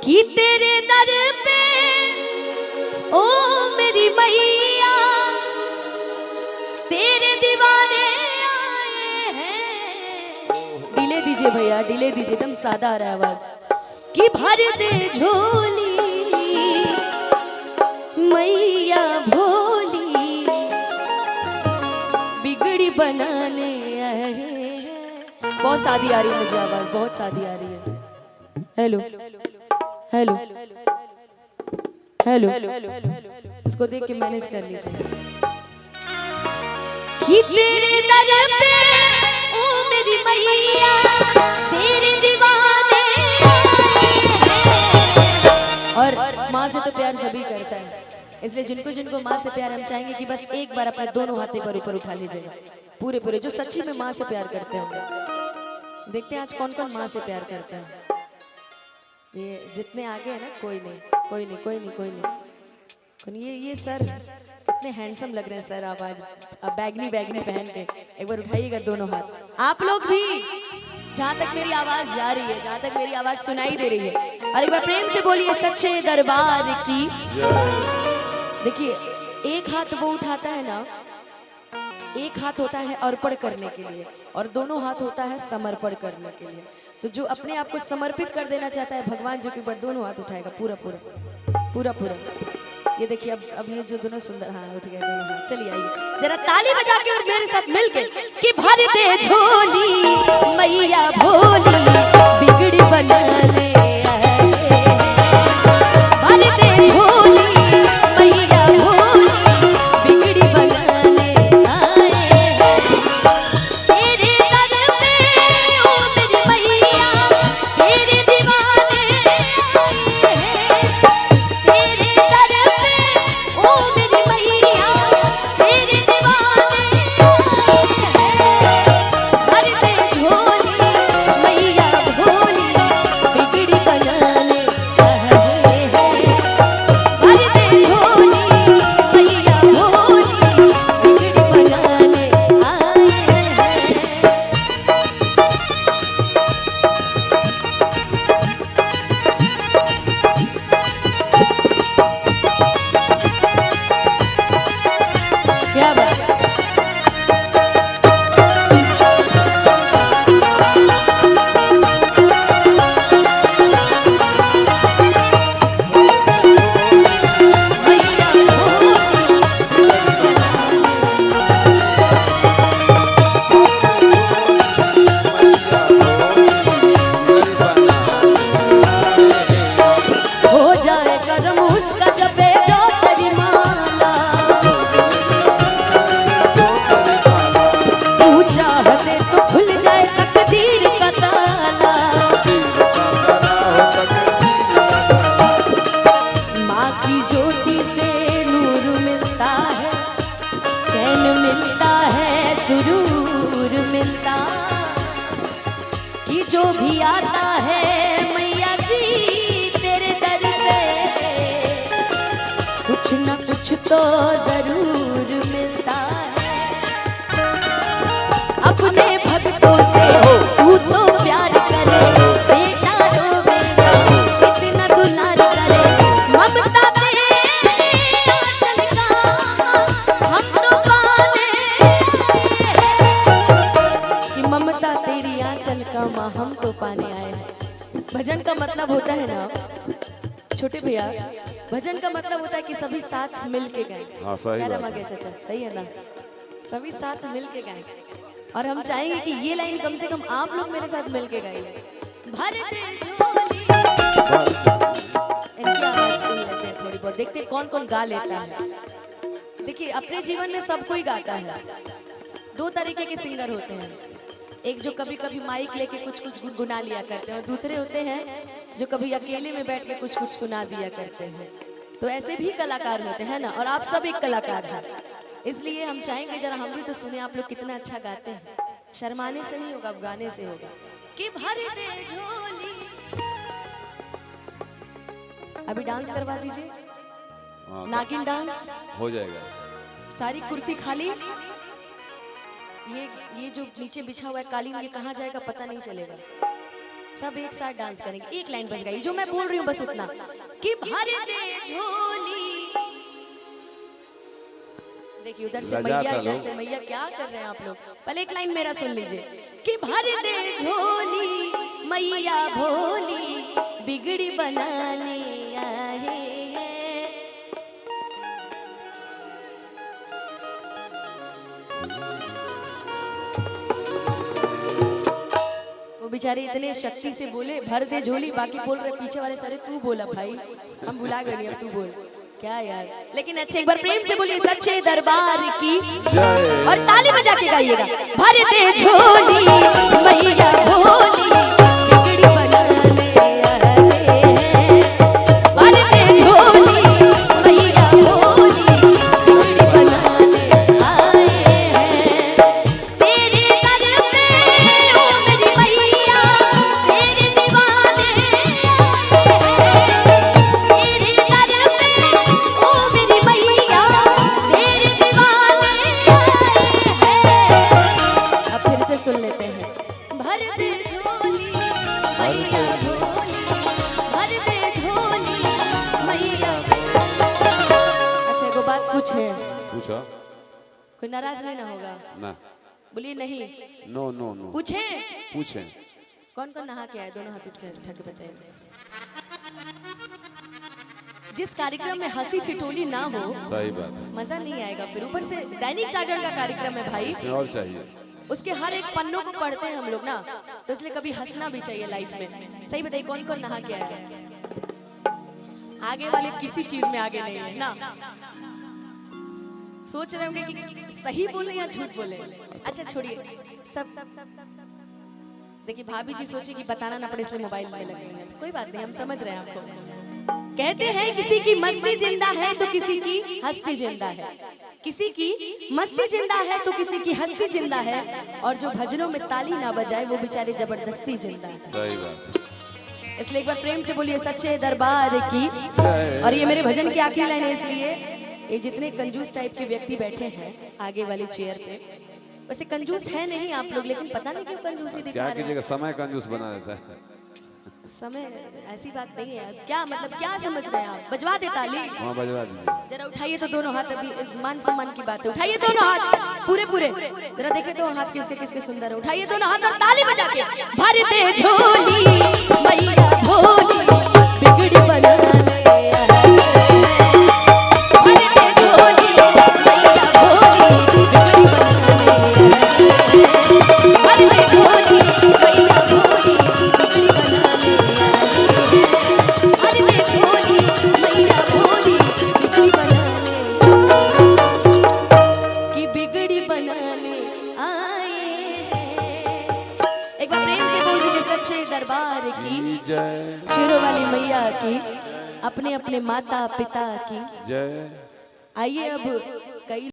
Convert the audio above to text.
कि तेरे दर पे ओ मेरी मैया तेरे दीवाने आए हैं। डिले दीजिए भैया, डिले दीजिए, एकदम सादा आ रहा है आवाज। कि भर दे झोली मैया भोली बिगड़ी बनाने आए हैं। बहुत सादी आ रही है मुझे आवाज, बहुत सादी आ रही है। हेलो हेलो हेलो, इसको देख के मैनेज कर लीजिए। कि तेरे दर पे ओ मेरी मैया तेरे दीवाने आए हैं। और माँ से तो प्यार सभी करता है, इसलिए जिनको जिनको माँ से प्यार हम चाहेंगे कि बस एक बार अपने दोनों हाथों पर ऊपर उठा लीजिएगा, पूरे पूरे जो सच्ची में माँ से प्यार करते होंगे। देखते हैं आज कौन कौन माँ से प्यार करता है। ये जितने आगे है ना, कोई नहीं कोई नहीं कोई नहीं कोई नहीं। ये सर कितने हैंडसम लग रहे हैं सर, आप आज बैगनी बैगनी पहन के। एक बार उठाइएगा दोनों हाथ, आप लोग भी, जहाँ तक मेरी आवाज जा रही है, जहाँ तक मेरी आवाज सुनाई दे रही है, और एक बार प्रेम से बोलिए सच्चे दरबार की। देखिए एक हाथ वो उठाता है ना, एक हाथ होता है अर्पण करने के लिए और दोनों हाथ होता है समर्पण करने के लिए। तो जो अपने आप को समर्पित कर देना चाहता है भगवान जी के ऊपर, दोनों हाथ उठाएगा पूरा पूरा पूरा पूरा। ये देखिए अब ये जो दोनों सुंदर, हाँ उठ गए दोनों हाथ। चलिए आइए जरा ताली बजा के और मेरे साथ मिलके कि भर दे झोली मैया भोली बिगड़ी बनाने जो भी आता है मैया जी तेरे दर पे कुछ न कुछ तो जरूर मिलता है। अपने भक्तों से तू तो प्यार करे बेटा रोवेगा इतना दुलार करे ममता तेरे आंचल का हम तो पाने कि ममता तेरी आंचल का माँ हम तो पाने आए हैं। भजन का मतलब होता है ना छोटे भैया, भजन का मतलब होता है कि सभी साथ मिल के गाएं। हाँ, सही बात है। चाचा सही है ना, सभी साथ मिल के गाएं। और हम चाहेंगे कि ये लाइन कम से कम आप लोग मेरे साथ मिल के गाइए। भर दे झोली, इनकी आवाज सुन लेते हैं थोड़ी बहुत, देखते हैं कौन कौन गा लेता है। देखिए अपने जीवन में सब कोई गाता है। दो तरीके के सिंगर होते हैं, एक जो कभी कभी माइक लेके कुछ कुछ गुनगुना लिया करते हैं और दूसरे होते हैं जो कभी अकेले में बैठ के कुछ कुछ सुना दिया करते हैं। तो ऐसे भी कलाकार होते हैं ना, और आप सब एक कलाकार हैं, इसलिए हम चाहेंगे जरा हम भी तो सुने आप लोग कितना अच्छा गाते हैं। शर्माने से नहीं होगा, अब गाने से होगा। कि भर दे झोली, अभी डांस करवा दीजिए, नागिन डांस हो जाएगा। सारी कुर्सी खाली, ये जो नीचे बिछा हुआ है कालीन, ये कहाँ जाएगा पता नहीं चलेगा। सब एक साथ डांस करेंगे, एक लाइन बस गाइए जो मैं बोल रही हूँ बस उतना कि भर दे झोली। देखिए उधर से मैया, इधर से मैया, क्या कर रहे हैं आप लोग? पहले एक लाइन मेरा सुन लीजिए कि भर दे झोली मैया भोली बिगड़ी बनाने आए हैं। वो बेचारे इतने शक्ति से बोले भर दे झोली, बाकी बोल रहे पीछे वाले सारे तू बोला भाई, हम भुला गए, अब तू बोल क्या यार। लेकिन अच्छे एक बार प्रेम से बोलिए सच्चे दरबार की और ताली बजा के गाइएगा। भर दे झोली मैया भोली बिगड़ी बनाने आए हैं। भर दे झोली मैया भोली बिगड़ी बनाने आए हैं। तेरे दर पे ओ मेरी मैया तेरे दीवाने सुन लेते हैं। भर दे झोली मैया भोली, भर दे झोली मैया। अच्छा एगो बात पूछे, पूछा, कोई नाराज नहीं ना होगा ना? बोलिए नहीं। No no no. पूछे पूछे। कौन कौन नहा के आए? दोनों हाथ उठा के बताइए। जिस कार्यक्रम में हंसी ठिठोली ना हो, सही बात है, मजा नहीं आएगा। फिर ऊपर से दैनिक जागरण का कार्यक्रम है भाई, इसमें और चाहिए। उसके हर एक पन्नों को पढ़ते हैं हम लोग ना, तो इसलिए कभी हंसना भी चाहिए लाइफ में। सही बताइए कौन कौन नहा के आया? आगे वाले किसी चीज में आगे नहीं है ना। सोच रहे होंगे कि सही बोले या झूठ बोले। अच्छा छोड़िए सब। देखिए भाभी जी सोचे कि बताना ना पड़े इसलिए मोबाइल में लगे हैं, कोई बात नहीं, हम समझ रहे हैं आपको। कहते हैं किसी की मस्ती जिंदा है तो किसी की हंसी जिंदा है, किसी की मस्ती जिंदा है तो किसी की हंसी जिंदा है, और जो भजनों में ताली ना बजाए वो बेचारे जबरदस्ती जिंदा है। सही बात। इसलिए एक बार प्रेम से बोलिए सच्चे दरबार की। और ये मेरे भजन की आखिरी लाइन है, इसलिए ये जितने कंजूस टाइप के व्यक्ति बैठे हैं आगे वाली चेयर पे, वैसे कंजूस है नहीं आप लोग, लेकिन पता नहीं क्यों कंजूसी दिखा रहे हैं। क्या कीजिएगा, समय कंजूस बना देता है। समय ऐसी बात नहीं है। क्या मतलब क्या समझ रहे हैं आप? बजवा दे ताली। हाँ बजवा दीजिए। जरा उठाइए तो दोनों हाथ, अभी मान सम्मान की बात है, उठाइए दोनों हाथ पूरे पूरे, जरा देखे तो हाथ किसके किसके सुंदर है। उठाइए दोनों हाथ और ताली बजा के। भर दे झोली मैया भोली बिगड़ी बनाने आए हैं। भर दे झोली मैया भोली बिगड़ी बनाने आए हैं। भर दे झोली मैया भोली बिगड़ी बनाने आए हैं। भर दे झोली मैया भोली बिगड़ी बनाने की बिगड़ी बनाने आए हैं। एक बार प्रेम से बोल दीजिए सच्चे दरबार की जय, शेरों वाली मैया की, अपने अपने माता पिता की जय। आइए अब